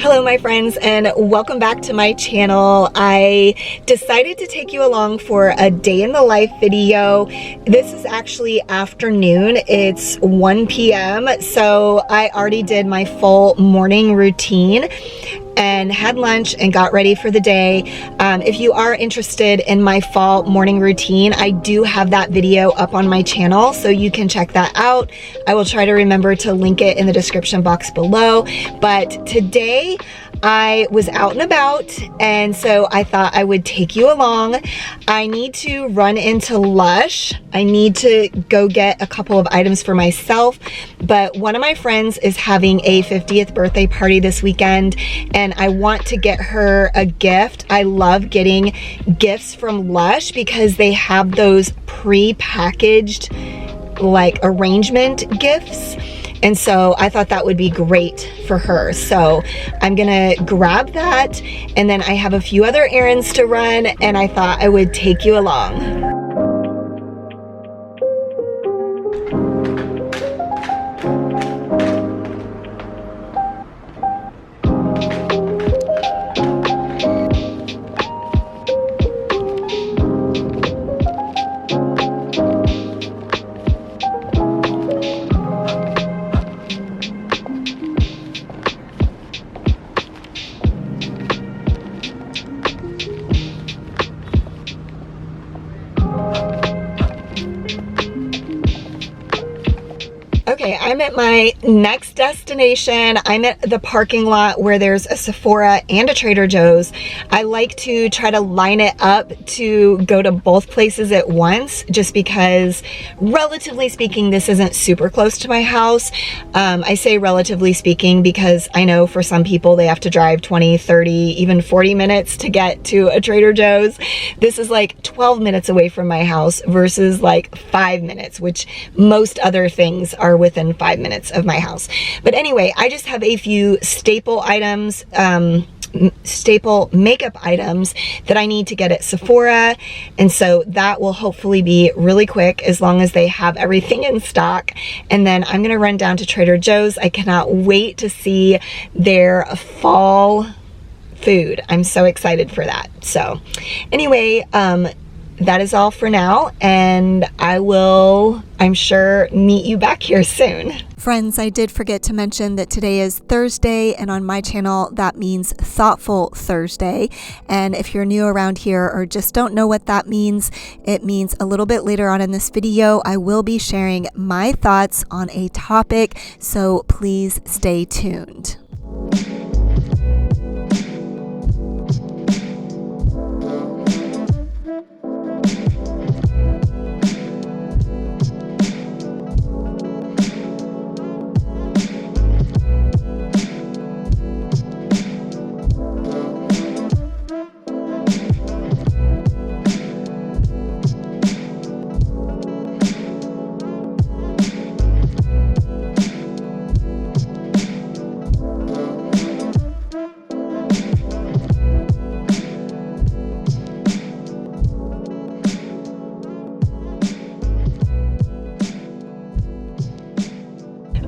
Hello my friends, and welcome back to my channel. I decided to take you along for a day in the life video. This is actually afternoon. It's 1 p.m. so I already did my full morning routine and had lunch and got ready for the day. If you are interested in my fall morning routine, I do have that video up on my channel, so you can check that out. I will try to remember to link it in the description box below. But today I was out and about, and so I thought I would take you along. I need to run into Lush. I need to go get a couple of items for myself, but one of my friends is having a 50th birthday party this weekend, and I want to get her a gift. I love getting gifts from Lush because they have those pre-packaged like arrangement gifts. And so I thought that would be great for her. So I'm gonna grab that, and then I have a few other errands to run, and I thought I would take you along. Okay, I'm at my next destination. I'm at the parking lot where there's a Sephora and a Trader Joe's. I like to try to line it up to go to both places at once, just because, relatively speaking, this isn't super close to my house. I say relatively speaking because I know for some people they have to drive 20, 30, even 40 minutes to get to a Trader Joe's. This is like 12 minutes away from my house versus like 5 minutes, which most other things are within 5 minutes of my house. But anyway, I just have a few staple items, staple makeup items that I need to get at Sephora, and so that will hopefully be really quick as long as they have everything in stock. And then I'm gonna run down to Trader Joe's. I cannot wait to see their fall food. I'm so excited for that. So anyway, that is all for now, and I will, I'm sure, meet you back here soon. Friends, I did forget to mention that today is Thursday, and on my channel that means Thoughtful Thursday. And if you're new around here or just don't know what that means, it means a little bit later on in this video I will be sharing my thoughts on a topic, so please stay tuned.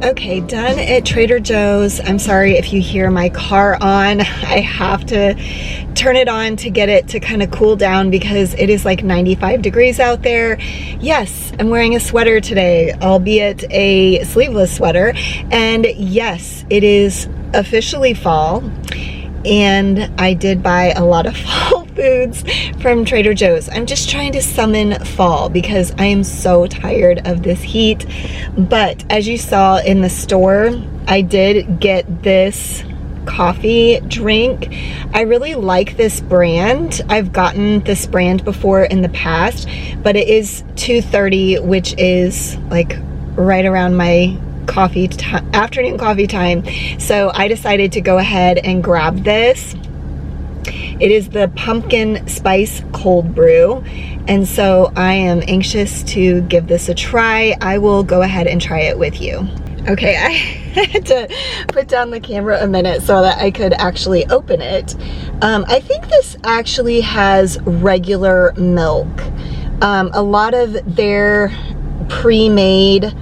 Okay, done at Trader Joe's. I'm sorry if you hear my car on. I have to turn it on to get it to kind of cool down because it is like 95 degrees out there. Yes, I'm wearing a sweater today, albeit a sleeveless sweater. And yes, it is officially fall. And I did buy a lot of fall foods from Trader Joe's. I'm just trying to summon fall because I am so tired of this heat. But as you saw in the store, I did get this coffee drink. I really like this brand. I've gotten this brand before in the past, but it is $2.30, which is like right around my afternoon coffee time. So I decided to go ahead and grab this. It is the pumpkin spice cold brew, and so I am anxious to give this a try. I will go ahead and try it with you. Okay, I had to put down the camera a minute so that I could actually open it. I think this actually has regular milk. A lot of their pre-made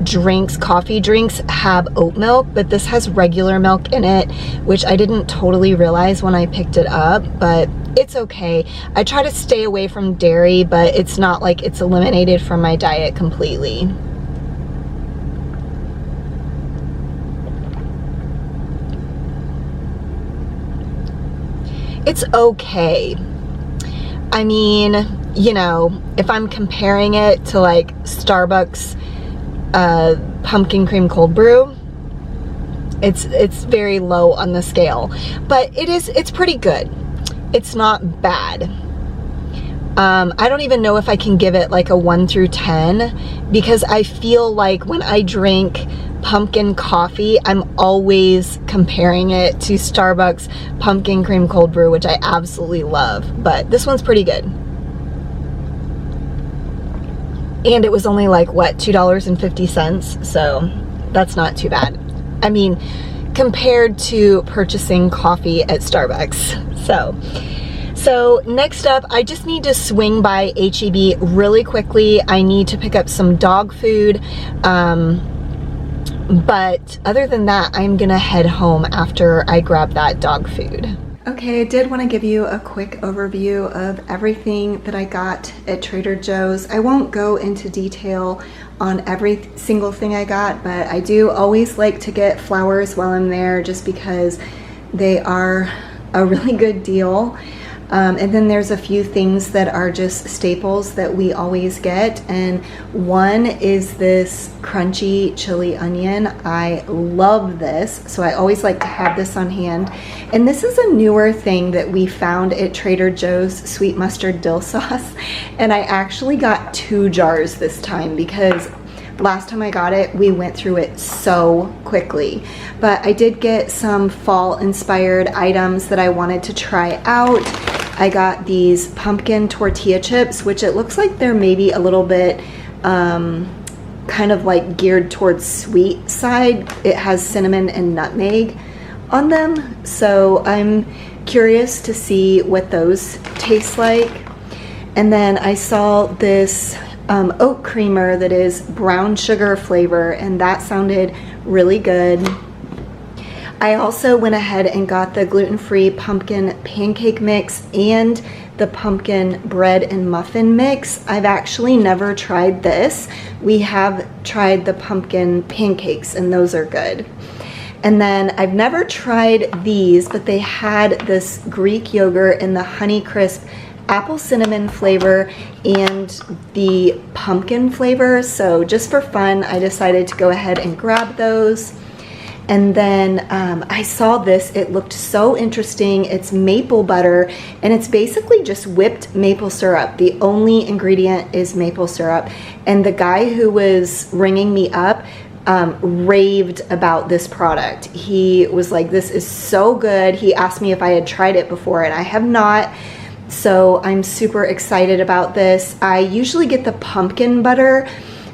drinks, coffee drinks, have oat milk, but this has regular milk in it, which I didn't totally realize when I picked it up, but it's okay. I try to stay away from dairy, but it's not like it's eliminated from my diet completely. It's okay. I mean, you know, if I'm comparing it to like Starbucks pumpkin cream cold brew, it's very low on the scale, but it's pretty good. It's not bad. I don't even know if I can give it like a 1 through 10, because I feel like when I drink pumpkin coffee, I'm always comparing it to Starbucks pumpkin cream cold brew, which I absolutely love, but this one's pretty good. And it was only like, what, $2.50, so that's not too bad. I mean, compared to purchasing coffee at Starbucks. So next up, I just need to swing by H-E-B really quickly. I need to pick up some dog food. But other than that, I'm gonna head home after I grab that dog food. Okay, I did want to give you a quick overview of everything that I got at Trader Joe's. I won't go into detail on every single thing I got, but I do always like to get flowers while I'm there just because they are a really good deal. And then there's a few things that are just staples that we always get, and one is this crunchy chili onion. I love this, so I always like to have this on hand. And this is a newer thing that we found at Trader Joe's, sweet mustard dill sauce, and I actually got 2 jars this time because last time I got it, we went through it so quickly. But I did get some fall inspired items that I wanted to try out. I got these pumpkin tortilla chips, which it looks like they're maybe a little bit kind of like geared towards sweet side. It has cinnamon and nutmeg on them, so I'm curious to see what those taste like. And then I saw this oat creamer that is brown sugar flavor, and that sounded really good. I also went ahead and got the gluten-free pumpkin pancake mix and the pumpkin bread and muffin mix. I've actually never tried this. We have tried the pumpkin pancakes, and those are good. And then I've never tried these, but they had this Greek yogurt in the Honey Crisp apple cinnamon flavor and the pumpkin flavor. So just for fun, I decided to go ahead and grab those. And then I saw this, it looked so interesting. It's maple butter, and it's basically just whipped maple syrup. The only ingredient is maple syrup. And the guy who was ringing me up raved about this product. He was like, this is so good. He asked me if I had tried it before, and I have not. So I'm super excited about this. I usually get the pumpkin butter,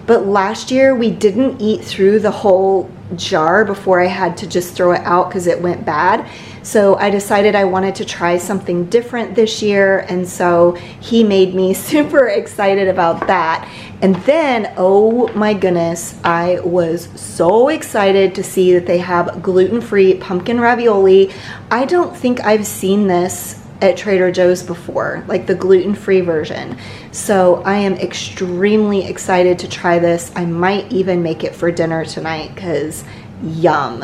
but last year we didn't eat through the whole jar before I had to just throw it out because it went bad. So I decided I wanted to try something different this year, and so he made me super excited about that. And then, oh my goodness, I was so excited to see that they have gluten-free pumpkin ravioli. I don't think I've seen this at Trader Joe's before, like the gluten-free version. So I am extremely excited to try this. I might even make it for dinner tonight because yum.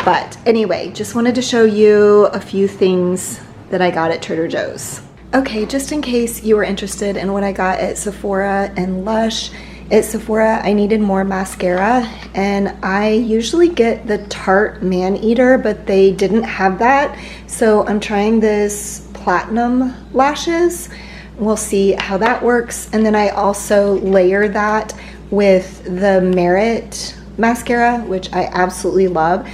But anyway, just wanted to show you a few things that I got at Trader Joe's. Okay, just in case you were interested in what I got at Sephora and Lush, at Sephora I needed more mascara, and I usually get the Tarte Man Eater, but they didn't have that. So I'm trying this Platinum Lashes. We'll see how that works. And then I also layer that with the Merit mascara, which I absolutely love.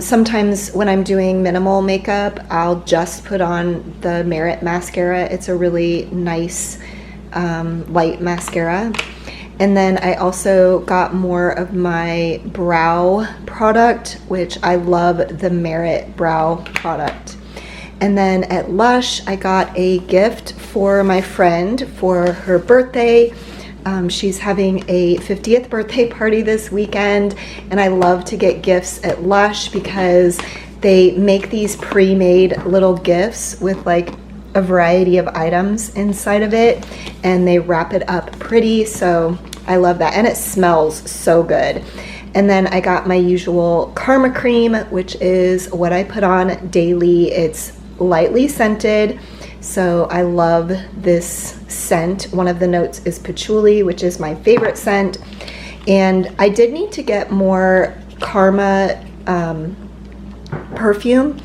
Sometimes when I'm doing minimal makeup, I'll just put on the Merit mascara. It's a really nice light mascara. And then I also got more of my brow product, which I love the Merit brow product. And then at Lush, I got a gift for my friend for her birthday. She's having a 50th birthday party this weekend, and I love to get gifts at Lush because they make these pre-made little gifts with like a variety of items inside of it, and they wrap it up pretty, so I love that, and it smells so good. And then I got my usual Karma cream, which is what I put on daily. It's lightly scented, so I love this scent. One of the notes is patchouli, which is my favorite scent. And I did need to get more Karma perfume,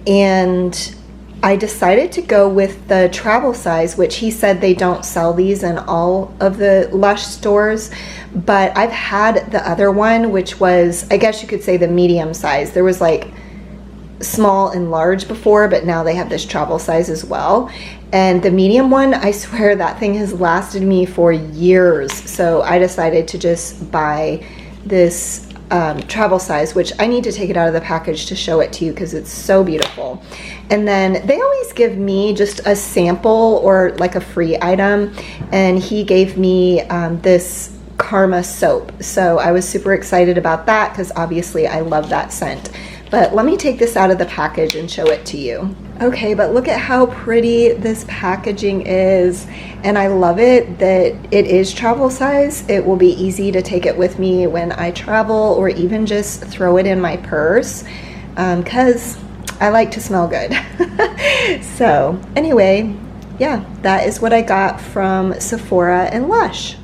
and I decided to go with the travel size, which he said they don't sell these in all of the Lush stores, but I've had the other one, which was, I guess you could say, the medium size. There was like small and large before, but now they have this travel size as well. And the medium one, I swear that thing has lasted me for years. So I decided to just buy this travel size, which I need to take it out of the package to show it to you because it's so beautiful. And then they always give me just a sample or like a free item, and he gave me this Karma soap. So I was super excited about that because obviously I love that scent. But let me take this out of the package and show it to you. Okay, but look at how pretty this packaging is. And I love it that it is travel size. It will be easy to take it with me when I travel, or even just throw it in my purse, because I like to smell good. So anyway, yeah, that is what I got from Sephora and Lush.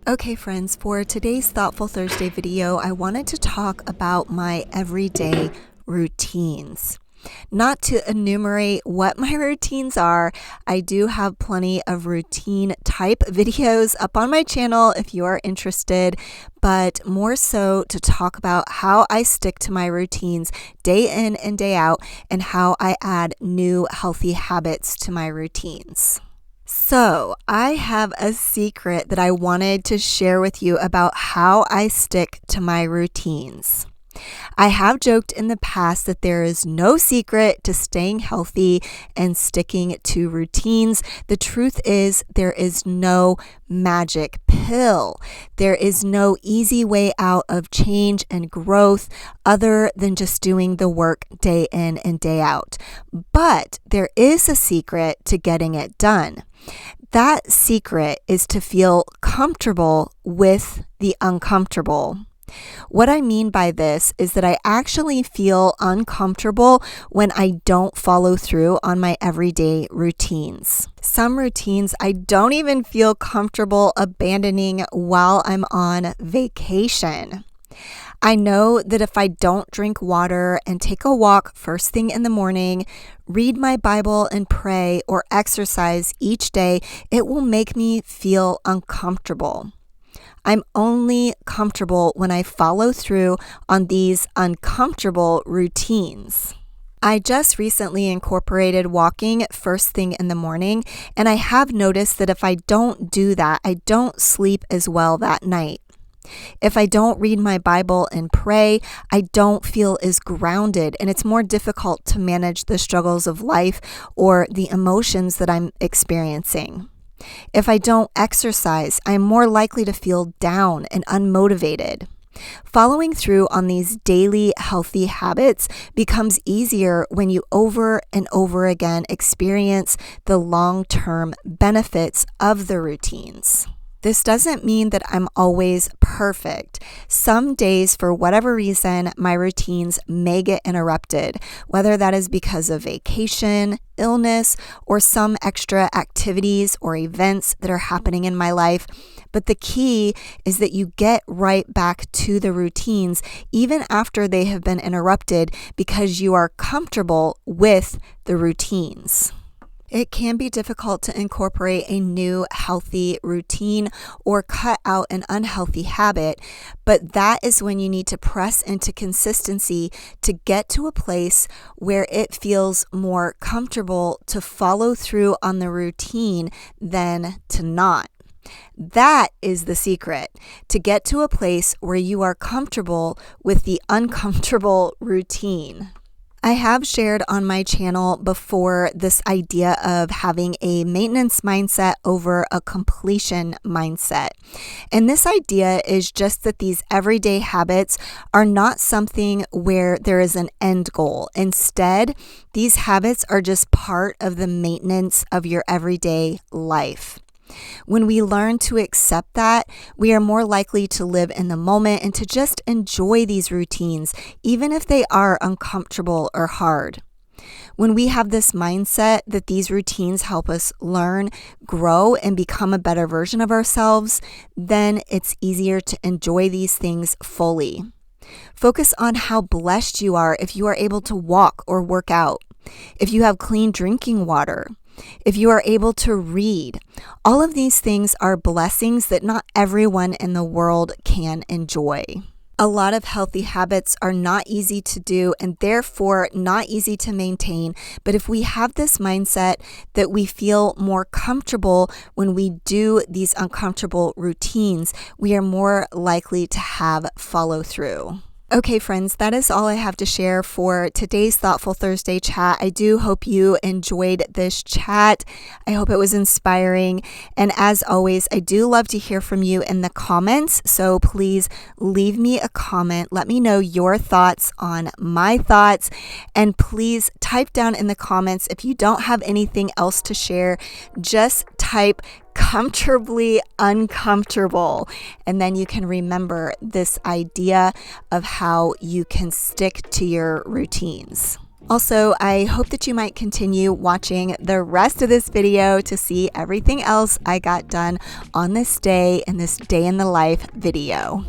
Okay friends, for today's Thoughtful Thursday video, I wanted to talk about my everyday routines. Not to enumerate what my routines are, I do have plenty of routine type videos up on my channel if you are interested, but more so to talk about how I stick to my routines day in and day out and how I add new healthy habits to my routines. So, I have a secret that I wanted to share with you about how I stick to my routines. I have joked in the past that there is no secret to staying healthy and sticking to routines. The truth is, there is no magic pill. There is no easy way out of change and growth other than just doing the work day in and day out. But there is a secret to getting it done. That secret is to feel comfortable with the uncomfortable. What I mean by this is that I actually feel uncomfortable when I don't follow through on my everyday routines. Some routines I don't even feel comfortable abandoning while I'm on vacation. I know that if I don't drink water and take a walk first thing in the morning, read my Bible and pray or exercise each day, it will make me feel uncomfortable. I'm only comfortable when I follow through on these uncomfortable routines. I just recently incorporated walking first thing in the morning, and I have noticed that if I don't do that, I don't sleep as well that night. If I don't read my Bible and pray, I don't feel as grounded, and it's more difficult to manage the struggles of life or the emotions that I'm experiencing. If I don't exercise, I'm more likely to feel down and unmotivated. Following through on these daily healthy habits becomes easier when you over and over again experience the long-term benefits of the routines. This doesn't mean that I'm always perfect. Some days, for whatever reason, my routines may get interrupted, whether that is because of vacation, illness, or some extra activities or events that are happening in my life. But the key is that you get right back to the routines even after they have been interrupted because you are comfortable with the routines. It can be difficult to incorporate a new healthy routine or cut out an unhealthy habit, but that is when you need to press into consistency to get to a place where it feels more comfortable to follow through on the routine than to not. That is the secret, to get to a place where you are comfortable with the uncomfortable routine. I have shared on my channel before this idea of having a maintenance mindset over a completion mindset. And this idea is just that these everyday habits are not something where there is an end goal. Instead, these habits are just part of the maintenance of your everyday life. When we learn to accept that, we are more likely to live in the moment and to just enjoy these routines, even if they are uncomfortable or hard. When we have this mindset that these routines help us learn, grow, and become a better version of ourselves, then it's easier to enjoy these things fully. Focus on how blessed you are if you are able to walk or work out, if you have clean drinking water, if you are able to read. All of these things are blessings that not everyone in the world can enjoy. A lot of healthy habits are not easy to do and therefore not easy to maintain. But if we have this mindset that we feel more comfortable when we do these uncomfortable routines, we are more likely to have follow through. Okay, friends, that is all I have to share for today's Thoughtful Thursday chat. I do hope you enjoyed this chat. I hope it was inspiring. And as always, I do love to hear from you in the comments. So please leave me a comment. Let me know your thoughts on my thoughts. And please type down in the comments if you don't have anything else to share. Just type comfortably uncomfortable, and then you can remember this idea of how you can stick to your routines. Also, I hope that you might continue watching the rest of this video to see everything else I got done on this day in this day in the life video.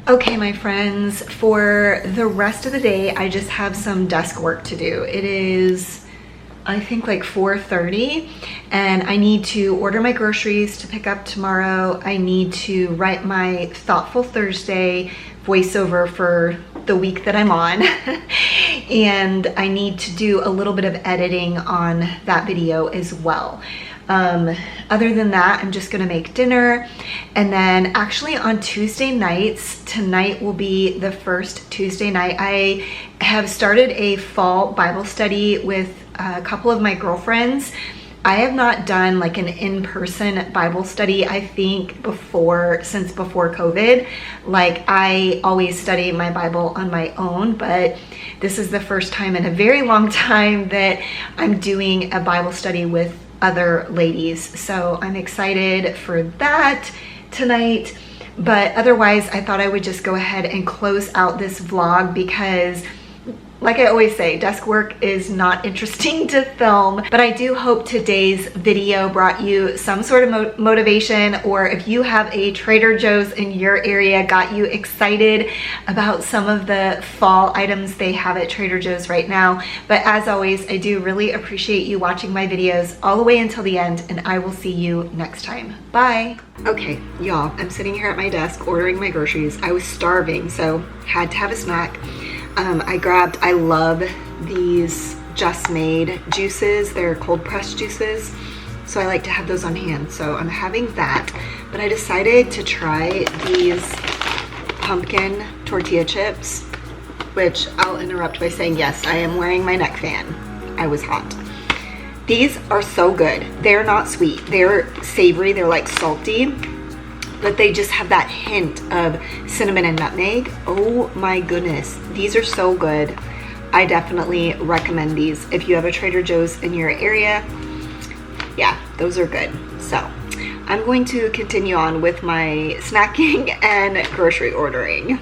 Okay, my friends, for the rest of the day, I just have some desk work to do. It is, I think, like 4:30, and I need to order my groceries to pick up tomorrow. I need to write my Thoughtful Thursday voiceover for the week that I'm on. And I need to do a little bit of editing on that video as well. Other than that, I'm just gonna make dinner, and then actually on Tuesday nights, tonight will be the first Tuesday night. I have started a fall Bible study with a couple of my girlfriends. I have not done like an in-person Bible study, I think since before COVID. Like, I always study my Bible on my own, but this is the first time in a very long time that I'm doing a Bible study with other ladies. So I'm excited for that tonight. But otherwise, I thought I would just go ahead and close out this vlog because, like I always say, desk work is not interesting to film, but I do hope today's video brought you some sort of motivation, or if you have a Trader Joe's in your area, got you excited about some of the fall items they have at Trader Joe's right now. But as always, I do really appreciate you watching my videos all the way until the end, and I will see you next time. Bye. Okay, y'all, I'm sitting here at my desk ordering my groceries. I was starving, so had to have a snack. I love these Just Made juices. They're cold pressed juices, so I like to have those on hand. So I'm having that, but I decided to try these pumpkin tortilla chips, which I'll interrupt by saying, yes, I am wearing my neck fan. I was hot. These are so good. They're not sweet. They're savory. They're like salty, but they just have that hint of cinnamon and nutmeg. Oh my goodness, these are so good. I definitely recommend these if you have a Trader Joe's in your area. Yeah, those are good. So I'm going to continue on with my snacking and grocery ordering.